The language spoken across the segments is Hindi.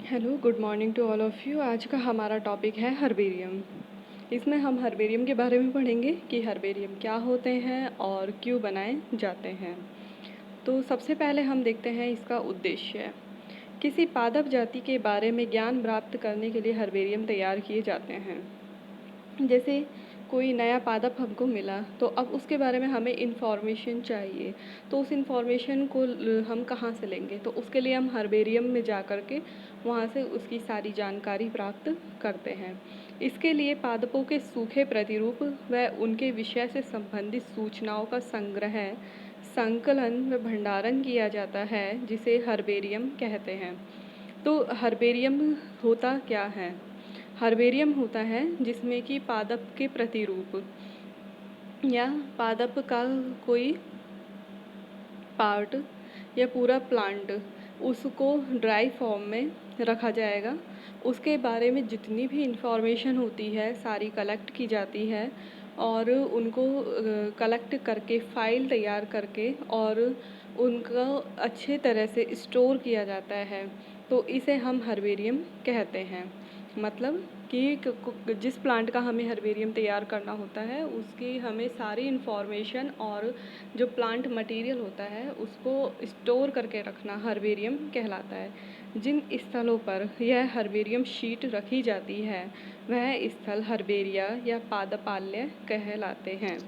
Hello, good morning to all of you. आज का हमारा टॉपिक है हर्बेरियम। इसमें हम हर्बेरियम के बारे में पढ़ेंगे कि हर्बेरियम क्या होते हैं और क्यों बनाए जाते हैं। तो सबसे पहले हम देखते हैं इसका उद्देश्य। किसी पादप जाति के बारे में ज्ञान प्राप्त करने के लिए हर्बेरियम तैयार किए जाते हैं। जैसे कोई नया पादप हमको मिला तो अब उसके बारे में हमें इन्फॉर्मेशन चाहिए, तो उस इन्फॉर्मेशन को हम कहाँ से लेंगे? तो उसके लिए हम हर्बेरियम में जा कर के वहाँ से उसकी सारी जानकारी प्राप्त करते हैं। इसके लिए पादपों के सूखे प्रतिरूप व उनके विषय से संबंधित सूचनाओं का संग्रह, संकलन व भंडारण किया जाता है, जिसे हर्बेरियम कहते हैं। तो हर्बेरियम होता क्या है? हर्बेरियम होता है जिसमें कि पादप के प्रतिरूप या पादप का कोई पार्ट या पूरा प्लांट उसको ड्राई फॉर्म में रखा जाएगा। उसके बारे में जितनी भी इंफॉर्मेशन होती है सारी कलेक्ट की जाती है और उनको कलेक्ट करके फ़ाइल तैयार करके और उनको अच्छे तरह से स्टोर किया जाता है। तो इसे हम हर्बेरियम कहते हैं। मतलब कि जिस प्लांट का हमें हर्बेरियम तैयार करना होता है उसकी हमें सारी इन्फॉर्मेशन और जो प्लांट मटेरियल होता है उसको स्टोर करके रखना हर्बेरियम कहलाता है। जिन स्थलों पर यह हर्बेरियम शीट रखी जाती है वह स्थल हर्बेरिया या पादपाल्य कहलाते हैं।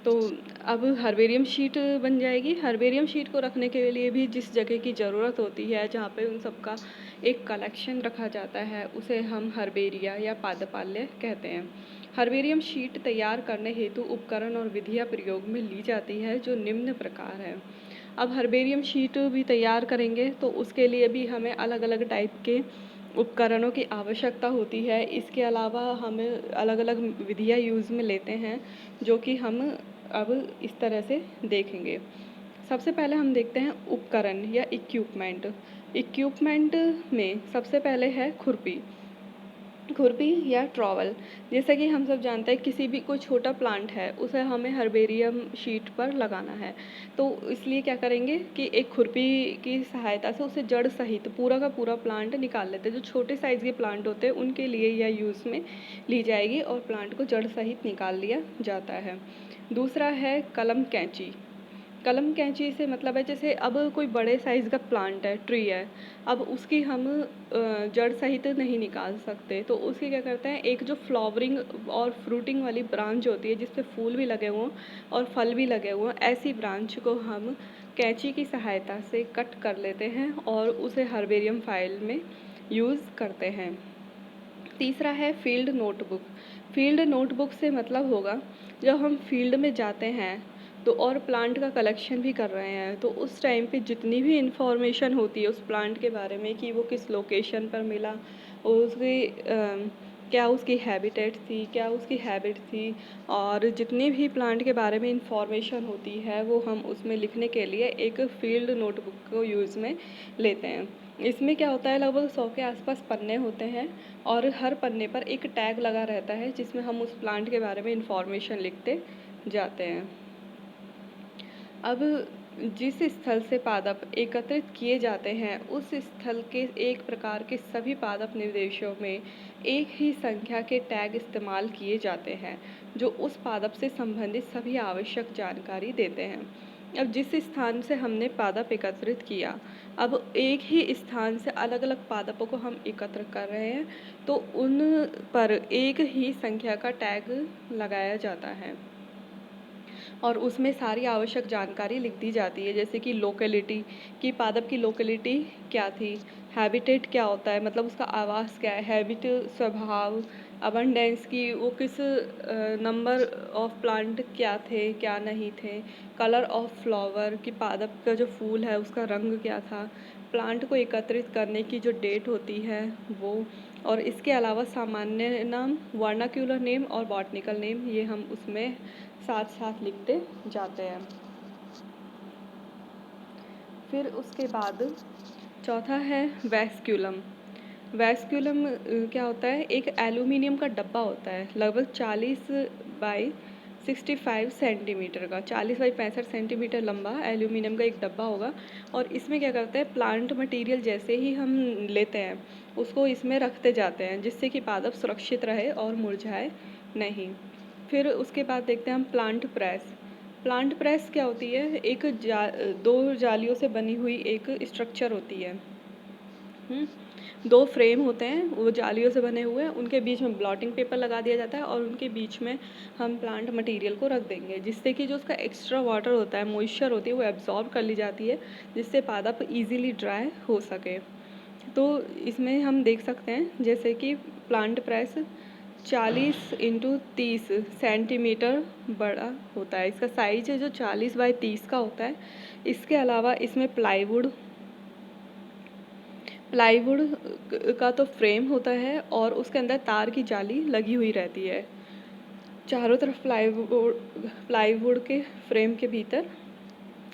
तो अब हर्बेरियम शीट बन जाएगी। हर्बेरियम शीट को रखने के लिए भी जिस जगह की ज़रूरत होती है जहाँ पे उन सब का एक कलेक्शन रखा जाता है उसे हम हर्बेरिया या पादपाल्य कहते हैं। हर्बेरियम शीट तैयार करने हेतु उपकरण और विधियाँ प्रयोग में ली जाती है जो निम्न प्रकार है। अब हर्बेरियम शीट भी तैयार करेंगे तो उसके लिए भी हमें अलग अलग टाइप के उपकरणों की आवश्यकता होती है। इसके अलावा हम अलग अलग विधियाँ यूज़ में लेते हैं जो कि हम अब इस तरह से देखेंगे। सबसे पहले हम देखते हैं उपकरण या इक्विपमेंट। इक्विपमेंट में सबसे पहले है खुरपी। खुरपी या ट्रॉवल। जैसा कि हम सब जानते हैं किसी भी कोई छोटा प्लांट है उसे हमें हर्बेरियम शीट पर लगाना है, तो इसलिए क्या करेंगे कि एक खुरपी की सहायता से उसे जड़ सहित पूरा का पूरा प्लांट निकाल लेते हैं। जो छोटे साइज़ के प्लांट होते हैं उनके लिए यह यूज़ में ली जाएगी और प्लांट को जड़ सहित निकाल लिया जाता है। दूसरा है कलम कैंची। कलम कैंची से मतलब है जैसे अब कोई बड़े साइज़ का प्लांट है, ट्री है, अब उसकी हम जड़ सहित नहीं निकाल सकते, तो उसकी क्या करते हैं एक जो फ्लावरिंग और फ्रूटिंग वाली ब्रांच होती है जिस पे फूल भी लगे हुए हैं और फल भी लगे हुए हैं, ऐसी ब्रांच को हम कैंची की सहायता से कट कर लेते हैं और उसे हर्बेरियम फाइल में यूज़ करते हैं। तीसरा है फील्ड नोटबुक। फील्ड नोटबुक से मतलब होगा जब हम फील्ड में जाते हैं तो और प्लांट का कलेक्शन भी कर रहे हैं तो उस टाइम पे जितनी भी इंफॉर्मेशन होती है उस प्लांट के बारे में कि वो किस लोकेशन पर मिला, उसकी क्या उसकी हैबिटेट थी, क्या उसकी हैबिट थी, और जितनी भी प्लांट के बारे में इंफॉर्मेशन होती है वो हम उसमें लिखने के लिए एक फील्ड नोटबुक को यूज़ में लेते हैं। इसमें क्या होता है लगभग 100 के आसपास पन्ने होते हैं और हर पन्ने पर एक टैग लगा रहता है जिसमें हम उस प्लांट के बारे में इंफॉर्मेशन लिखते जाते हैं। अब जिस स्थल से पादप एकत्रित किए जाते हैं उस स्थल के एक प्रकार के सभी पादप निर्देशों में एक ही संख्या के टैग इस्तेमाल किए जाते हैं जो उस पादप से संबंधित सभी आवश्यक जानकारी देते हैं। अब जिस स्थान से हमने पादप एकत्रित किया, अब एक ही स्थान से अलग अलग पादपों को हम एकत्र कर रहे हैं तो उन पर एक ही संख्या का टैग लगाया जाता है और उसमें सारी आवश्यक जानकारी लिख दी जाती है। जैसे कि लोकेलिटी कि पादप की लोकेलिटी क्या थी, हैबिटेट क्या होता है मतलब उसका आवास क्या है, हैबिट स्वभाव, अबंडेंस की वो किस नंबर ऑफ प्लांट क्या थे क्या नहीं थे, कलर ऑफ फ्लावर कि पादप का जो फूल है उसका रंग क्या था, प्लांट को एकत्रित करने की जो डेट होती है वो, और इसके अलावा सामान्य नाम, वर्नाक्यूलर नेम और बॉटनिकल नेम ये हम उसमें साथ साथ लिखते जाते हैं। फिर उसके बाद चौथा है वैस्क्यूलम। वैस्क्यूलम क्या होता है, एक एल्यूमिनियम का डब्बा होता है लगभग 40 बाई 65 सेंटीमीटर का, 40 बाई 65 सेंटीमीटर लंबा एल्यूमिनियम का एक डब्बा होगा। और इसमें क्या करते हैं, प्लांट मटेरियल जैसे ही हम लेते हैं उसको इसमें रखते जाते हैं, जिससे कि पादप सुरक्षित रहे और मुरझाए नहीं। फिर उसके बाद देखते हैं हम प्लांट प्रेस। प्लांट प्रेस क्या होती है, एक दो जालियों से बनी हुई एक स्ट्रक्चर होती है। दो फ्रेम होते हैं, वो जालियों से बने हुए हैं, उनके बीच में ब्लॉटिंग पेपर लगा दिया जाता है और उनके बीच में हम प्लांट मटेरियल को रख देंगे, जिससे कि जो उसका एक्स्ट्रा वाटर होता है, मॉइस्चर होती है, वो एब्जॉर्ब कर ली जाती है, जिससे पादप इजीली ड्राई हो सके। तो इसमें हम देख सकते हैं जैसे कि प्लांट प्रेस 40 इंटू 30 सेंटीमीटर बड़ा होता है। इसका साइज है जो 40 बाई 30 का होता है। इसके अलावा इसमें प्लाईवुड का तो फ्रेम होता है और उसके अंदर तार की जाली लगी हुई रहती है। चारों तरफ प्लाईवुड के फ्रेम के भीतर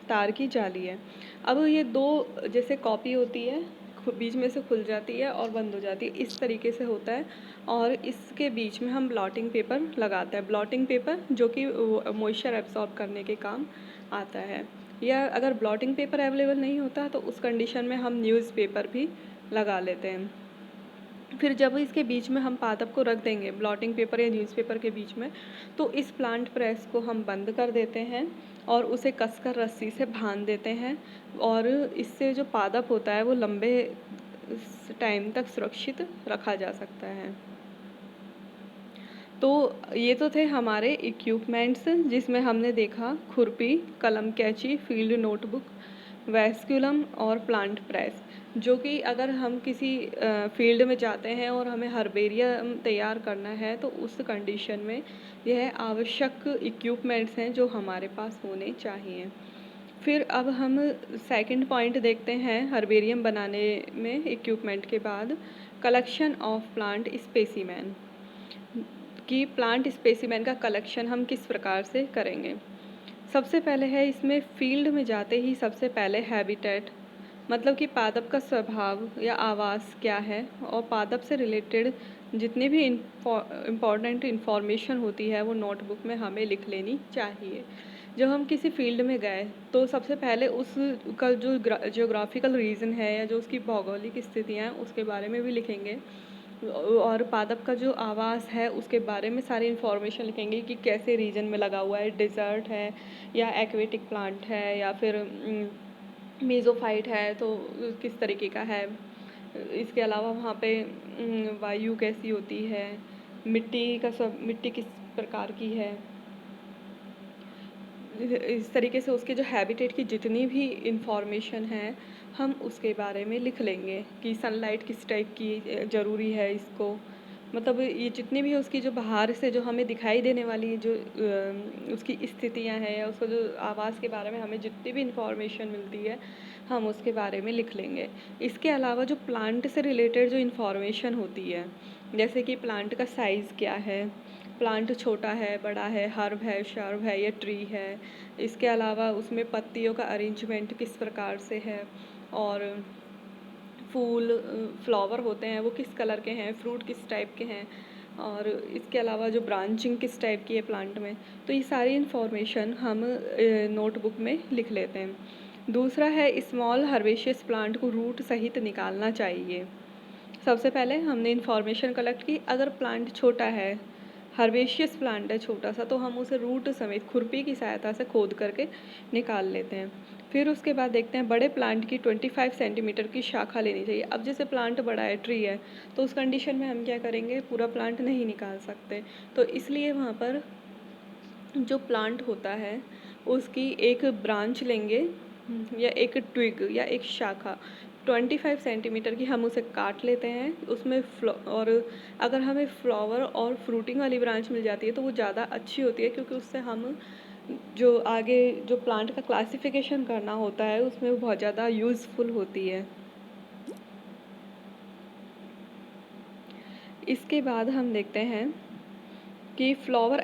तार की जाली है। अब ये दो जैसे कॉपी होती है, बीच में से खुल जाती है और बंद हो जाती है, इस तरीके से होता है। और इसके बीच में हम ब्लॉटिंग पेपर लगाते हैं, ब्लॉटिंग पेपर जो कि मॉइस्चर एब्सॉर्ब करने के काम आता है। या अगर ब्लॉटिंग पेपर अवेलेबल नहीं होता तो उस कंडीशन में हम न्यूज़पेपर भी लगा लेते हैं। फिर जब इसके बीच में हम पादप को रख देंगे ब्लॉटिंग पेपर या न्यूज़पेपर के बीच में, तो इस प्लांट प्रेस को हम बंद कर देते हैं और उसे कसकर रस्सी से बांध देते हैं। और इससे जो पादप होता है वो लंबे टाइम तक सुरक्षित रखा जा सकता है। तो ये तो थे हमारे इक्विपमेंट्स, जिसमें हमने देखा खुरपी, कलम कैंची, फील्ड नोटबुक, वैस्कुलम और प्लांट प्रेस, जो कि अगर हम किसी फील्ड में जाते हैं और हमें हर्बेरियम तैयार करना है तो उस कंडीशन में यह आवश्यक इक्विपमेंट्स हैं जो हमारे पास होने चाहिए। फिर अब हम सेकंड पॉइंट देखते हैं हर्बेरियम बनाने में इक्विपमेंट के बाद, कलेक्शन ऑफ प्लांट स्पेसिमेन, कि प्लांट स्पेसिमेन का कलेक्शन हम किस प्रकार से करेंगे। सबसे पहले है इसमें फील्ड में जाते ही सबसे पहले हैबिटेट, मतलब कि पादप का स्वभाव या आवास क्या है, और पादप से रिलेटेड जितनी भी इम्पॉर्टेंट इन्फॉर्मेशन होती है वो नोटबुक में हमें लिख लेनी चाहिए। जब हम किसी फील्ड में गए तो सबसे पहले उसका जो जियोग्राफिकल रीजन है या जो उसकी भौगोलिक स्थितियाँ हैं उसके बारे में भी लिखेंगे, और पादप का जो आवास है उसके बारे में सारी इन्फॉर्मेशन लिखेंगे कि कैसे रीजन में लगा हुआ है, डिज़र्ट है या एक्वेटिक प्लांट है या फिर मेसोफाइट है तो किस तरीके का है। इसके अलावा वहाँ पे वायु कैसी होती है, मिट्टी किस प्रकार की है, इस तरीके से उसके जो हैबिटेट की जितनी भी इंफॉर्मेशन है हम उसके बारे में लिख लेंगे कि सनलाइट किस टाइप की ज़रूरी है इसको, मतलब ये जितनी भी उसकी जो बाहर से जो हमें दिखाई देने वाली जो उसकी स्थितियां हैं या उसका जो आवास के बारे में हमें जितनी भी इंफॉर्मेशन मिलती है हम उसके बारे में लिख लेंगे। इसके अलावा जो प्लांट से रिलेटेड जो इंफॉर्मेशन होती है, जैसे कि प्लांट का साइज़ क्या है, प्लांट छोटा है, बड़ा है, हर्ब है, शर्ब है या ट्री है। इसके अलावा उसमें पत्तियों का अरेंजमेंट किस प्रकार से है, और फूल फ्लावर होते हैं वो किस कलर के हैं, फ्रूट किस टाइप के हैं, और इसके अलावा जो ब्रांचिंग किस टाइप की है प्लांट में, तो ये सारी इन्फॉर्मेशन हम नोटबुक में लिख लेते हैं। दूसरा है स्मॉल हर्बेशियस प्लांट को रूट सहित निकालना चाहिए। सबसे पहले हमने इन्फॉर्मेशन कलेक्ट की, अगर प्लांट छोटा है, हर्बेशियस प्लांट है छोटा सा, तो हम उसे रूट समेत खुरपी की सहायता से खोद करके निकाल लेते हैं। फिर उसके बाद देखते हैं बड़े प्लांट की 25 सेंटीमीटर की शाखा लेनी चाहिए। अब जैसे प्लांट बड़ा है, ट्री है, तो उस कंडीशन में हम क्या करेंगे, पूरा प्लांट नहीं निकाल सकते, तो इसलिए वहाँ पर जो प्लांट होता है उसकी एक ब्रांच लेंगे या एक ट्विग या एक शाखा 25 सेंटीमीटर की, हम उसे काट लेते हैं उसमें और अगर हमें फ्लावर और फ्रूटिंग वाली ब्रांच मिल जाती है तो वो ज़्यादा अच्छी होती है, क्योंकि उससे हम जो आगे जो प्लांट का क्लासिफिकेशन करना होता है उसमें वो बहुत ज़्यादा यूज़फुल होती है। इसके बाद हम देखते हैं कि फ्लावर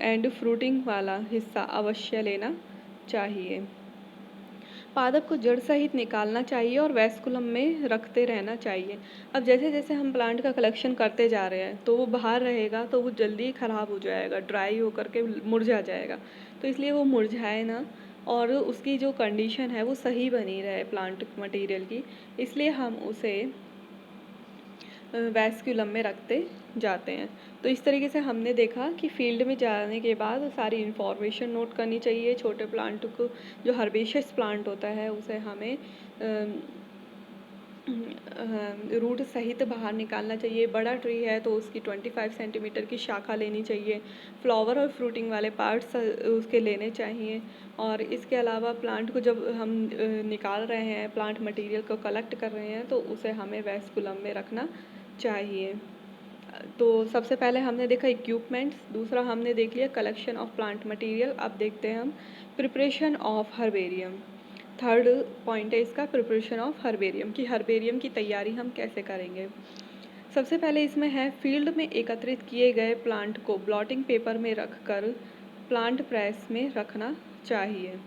एंड फ्रूटिंग वाला हिस्सा अवश्य लेना चाहिए। पादप को जड़ सहित निकालना चाहिए और वैस्कुलम में रखते रहना चाहिए। अब जैसे-जैसे हम प्लांट का कलेक्शन करते जा रहे हैं, तो वो बाहर रहेगा तो वो जल्दी खराब हो जाएगा, ड्राई होकर के मुरझा जाएगा। तो इसलिए वो मुरझाए ना और उसकी जो कंडीशन है वो सही बनी रहे प्लांट मटीरियल की, इसलिए हम उसे वैस्कुलम में रखते जाते हैं। तो इस तरीके से हमने देखा कि फील्ड में जाने के बाद सारी इन्फॉर्मेशन नोट करनी चाहिए। छोटे प्लांट को, जो हर्बेशियस प्लांट होता है, उसे हमें रूट सहित बाहर निकालना चाहिए। बड़ा ट्री है तो उसकी 25 सेंटीमीटर की शाखा लेनी चाहिए। फ्लावर और फ्रूटिंग वाले पार्ट्स उसके लेने चाहिए। और इसके अलावा प्लांट को जब हम निकाल रहे हैं, प्लांट मटेरियल को कलेक्ट कर रहे हैं, तो उसे हमें वैस्कुलम में रखना चाहिए। तो सबसे पहले हमने देखा इक्विपमेंट्स, दूसरा हमने देख लिया कलेक्शन ऑफ प्लांट मटेरियल। अब देखते हैं हम preparation of herbarium. Third point है इसका प्रिपरेशन ऑफ हर्बेरियम, कि हर्बेरियम की तैयारी हम कैसे करेंगे। सबसे पहले इसमें है फील्ड में एकत्रित किए गए प्लांट को ब्लॉटिंग पेपर में रखकर प्लांट प्रेस में रखना चाहिए।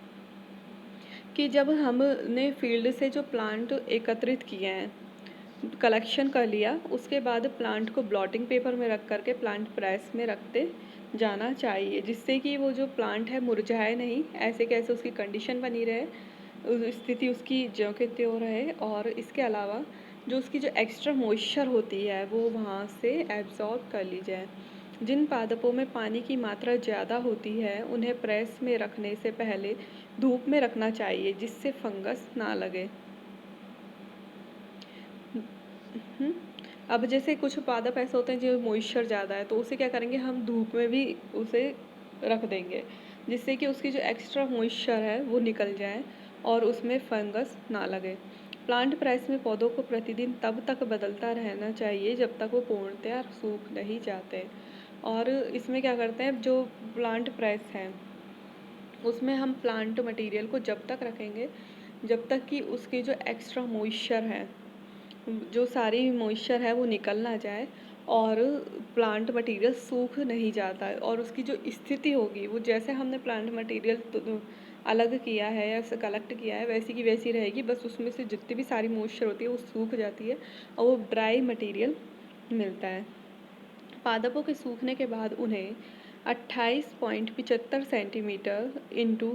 कि जब हमने फील्ड से जो प्लांट एकत्रित किए हैं, कलेक्शन कर लिया, उसके बाद प्लांट को ब्लॉटिंग पेपर में रख करके प्लांट प्रेस में रखते जाना चाहिए, जिससे कि वो जो प्लांट है मुरझाए नहीं, ऐसे कैसे उसकी कंडीशन बनी रहे, स्थिति उसकी ज्यों के त्यों रहे। और इसके अलावा जो उसकी जो एक्स्ट्रा मॉइस्चर होती है वो वहाँ से एब्जॉर्ब कर ली जाए। जिन पादपों में पानी की मात्रा ज़्यादा होती है उन्हें प्रेस में रखने से पहले धूप में रखना चाहिए, जिससे फंगस ना लगे। अब जैसे कुछ पादप ऐसे होते हैं जो मॉइस्चर ज़्यादा है, तो उसे क्या करेंगे, हम धूप में भी उसे रख देंगे, जिससे कि उसकी जो एक्स्ट्रा मॉइस्चर है वो निकल जाए और उसमें फंगस ना लगे। प्लांट प्रेस में पौधों को प्रतिदिन तब तक बदलता रहना चाहिए जब तक वो पूर्णतया सूख नहीं जाते। और इसमें क्या करते हैं, जो प्लांट प्रेस है उसमें हम प्लांट मटेरियल को जब तक रखेंगे जब तक कि उसकी जो एक्स्ट्रा मॉइस्चर है, जो सारी मॉइस्चर है वो निकल ना जाए और प्लांट मटेरियल सूख नहीं जाता है, और उसकी जो स्थिति होगी वो जैसे हमने प्लांट मटेरियल अलग किया है या कलेक्ट किया है वैसी की वैसी रहेगी, बस उसमें से जितनी भी सारी मॉइस्चर होती है वो सूख जाती है और वो ड्राई मटेरियल मिलता है। पादपों के सूखने के बाद उन्हें 28.75 सेंटीमीटर इंटू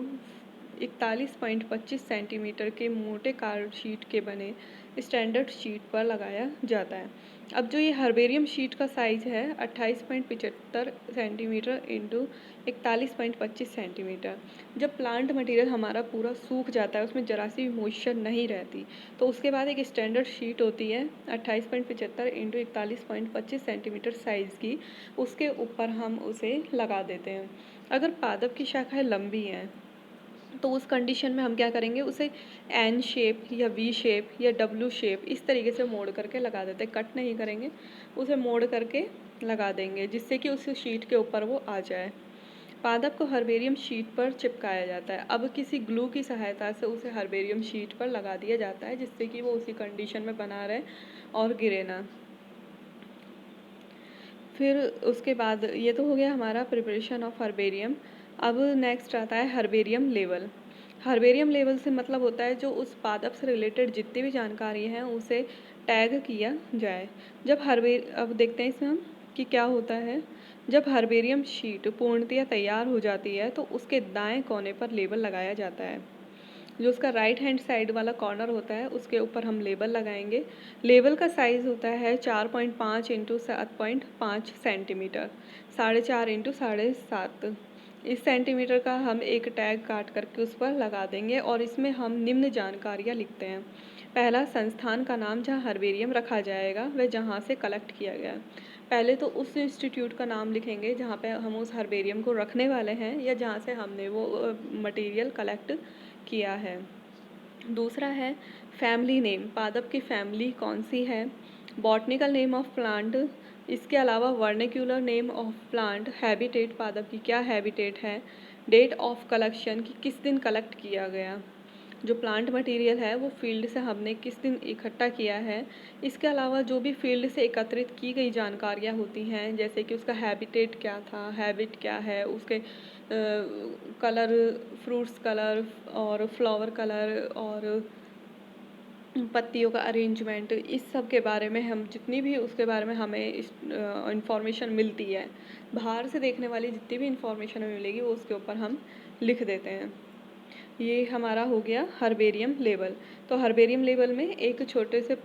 41.25 सेंटीमीटर के मोटे कार्ड शीट के बने स्टैंडर्ड शीट पर लगाया जाता है। अब जो ये हर्बेरियम शीट का साइज़ है 28.75 सेंटीमीटर इंटू 41.25 सेंटीमीटर। जब प्लांट मटेरियल हमारा पूरा सूख जाता है, उसमें जरा सी भी मॉइस्चर नहीं रहती, तो उसके बाद एक स्टैंडर्ड शीट होती है 28.75 इंटू 41.25 सेंटीमीटर साइज़ की, उसके ऊपर हम उसे लगा देते हैं। अगर पादप की शाखाएं लंबी हैं तो उस कंडीशन में हम क्या करेंगे, उसे एन शेप या वी शेप या डब्ल्यू शेप इस तरीके से मोड़ करके लगा देते हैं। कट नहीं करेंगे, उसे मोड़ करके लगा देंगे, जिससे कि उस शीट के ऊपर वो आ जाए। पादप को हर्बेरियम शीट पर चिपकाया जाता है। अब किसी ग्लू की सहायता से उसे हर्बेरियम शीट पर लगा दिया जाता है, जिससे कि वो उसी कंडीशन में बना रहे और गिरे ना। फिर उसके बाद ये तो हो गया हमारा प्रिपरेशन ऑफ हर्बेरियम। अब नेक्स्ट आता है हर्बेरियम लेवल। हर्बेरियम लेवल से मतलब होता है जो उस पादप से रिलेटेड जितनी भी जानकारी हैं उसे टैग किया जाए। अब देखते हैं इसमें हम कि क्या होता है। जब हर्बेरियम शीट पूर्णतया तैयार हो जाती है तो उसके दाएं कोने पर लेबल लगाया जाता है। जो उसका राइट हैंड साइड वाला कॉर्नर होता है उसके ऊपर हम लेबल लगाएंगे। लेबल का साइज़ होता है 4.5 इंटू 7.5 सेंटीमीटर, 4.5 इंटू 7.5 इस सेंटीमीटर का हम एक टैग काट करके उस पर लगा देंगे और इसमें हम निम्न जानकारियाँ लिखते हैं। पहला, संस्थान का नाम जहाँ हर्बेरियम रखा जाएगा वह जहाँ से कलेक्ट किया गया। पहले तो उस इंस्टीट्यूट का नाम लिखेंगे जहाँ पे हम उस हर्बेरियम को रखने वाले हैं या जहाँ से हमने वो मटेरियल कलेक्ट किया है। दूसरा है फैमिली नेम, पादप की फैमिली कौन सी है। बॉटनिकल नेम ऑफ प्लांट, इसके अलावा वर्निक्यूलर नेम ऑफ प्लांट, हैबिटेट, पादप की क्या हैबिटेट है। डेट ऑफ कलेक्शन, कि किस दिन कलेक्ट किया गया, जो प्लांट मटेरियल है वो फील्ड से हमने किस दिन इकट्ठा किया है। इसके अलावा जो भी फील्ड से एकत्रित की गई जानकारियाँ होती हैं, जैसे कि उसका हैबिटेट क्या था, हैबिट क्या है, उसके कलर, फ्रूट्स कलर और फ्लावर कलर और पत्तियों का अरेंजमेंट, इस सब के बारे में हम जितनी भी उसके बारे में हमें इंफॉर्मेशन मिलती है, बाहर से देखने वाली जितनी भी इंफॉर्मेशन हमें मिलेगी वो उसके ऊपर हम लिख देते हैं। ये हमारा हो गया हर्बेरियम लेबल। तो हर्बेरियम लेबल में एक छोटे से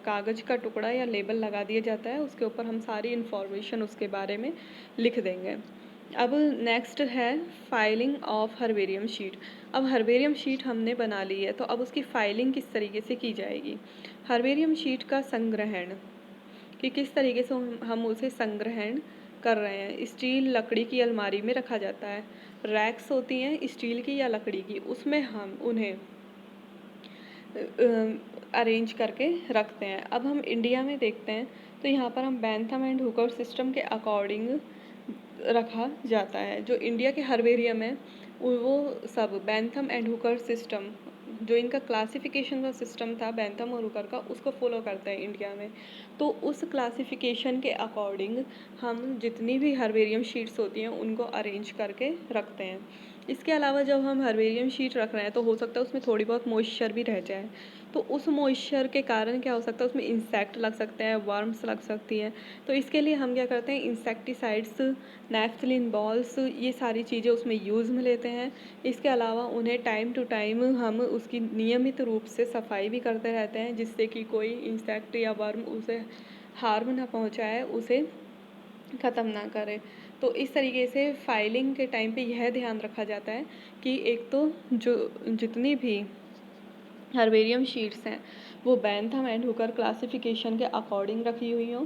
कागज़ का टुकड़ा या लेबल लगा दिया जाता है, उसके ऊपर हम सारी इंफॉर्मेशन उसके बारे में लिख देंगे। अब नेक्स्ट है फाइलिंग ऑफ हर्बेरियम शीट। अब हर्बेरियम शीट हमने बना ली है, तो अब उसकी फाइलिंग किस तरीके से की जाएगी। हर्बेरियम शीट का संग्रहण, कि किस तरीके से हम उसे संग्रहण कर रहे हैं। स्टील लकड़ी की अलमारी में रखा जाता है, रैक्स होती हैं स्टील की या लकड़ी की, उसमें हम उन्हें अरेंज करके रखते हैं। अब हम इंडिया में देखते हैं तो यहाँ पर हम बैंथम एंड हुकर सिस्टम के अकॉर्डिंग रखा जाता है। जो इंडिया के हर्बेरियम है वो सब बैंथम एंड हुकर सिस्टम, जो इनका क्लासिफिकेशन का सिस्टम था बैंथम और हुकर का, उसको फॉलो करते हैं इंडिया में। तो उस क्लासिफिकेशन के अकॉर्डिंग हम जितनी भी हर्बेरियम शीट्स होती हैं उनको अरेंज करके रखते हैं। इसके अलावा जब हम हर्बेरियम शीट रख रहे हैं तो हो सकता है उसमें थोड़ी बहुत मॉइस्चर भी रह जाए, तो उस मॉइस्चर के कारण क्या हो सकता है उसमें इंसेक्ट लग सकते हैं, वर्म्स लग सकती हैं। तो इसके लिए हम क्या करते हैं, इंसेक्टिसाइड्स, नैफ्थलीन बॉल्स, ये सारी चीज़ें उसमें यूज़ में लेते हैं। इसके अलावा उन्हें टाइम टू टाइम हम उसकी नियमित रूप से सफाई भी करते रहते हैं, जिससे कि कोई इंसेक्ट या वर्म उसे हार्म ना पहुंचाए, उसे ख़त्म ना करे। तो इस तरीके से फाइलिंग के टाइम पे यह ध्यान रखा जाता है कि एक तो जो जितनी भी हर्बेरियम शीट्स हैं वो बैंथम एंड हुकर क्लासिफिकेशन के अकॉर्डिंग रखी हुई हों।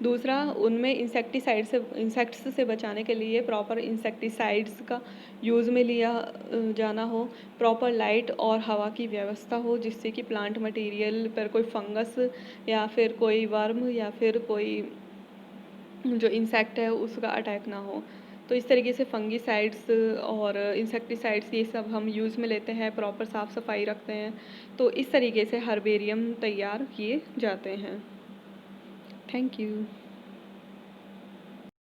दूसरा, उनमें इंसेक्ट्स से बचाने के लिए प्रॉपर इंसेक्टिसाइड्स का यूज़ में लिया जाना हो, प्रॉपर लाइट और हवा की व्यवस्था हो, जिससे कि प्लांट मटेरियल पर कोई फंगस या फिर कोई वर्म या फिर कोई जो इंसेक्ट है उसका अटैक ना हो। तो इस तरीके से फंगीसाइड्स और इंसेक्टिसाइड्स ये सब हम यूज़ में लेते हैं, प्रॉपर साफ़ सफाई रखते हैं। तो इस तरीके से हर्बेरियम तैयार किए जाते हैं। Thank you.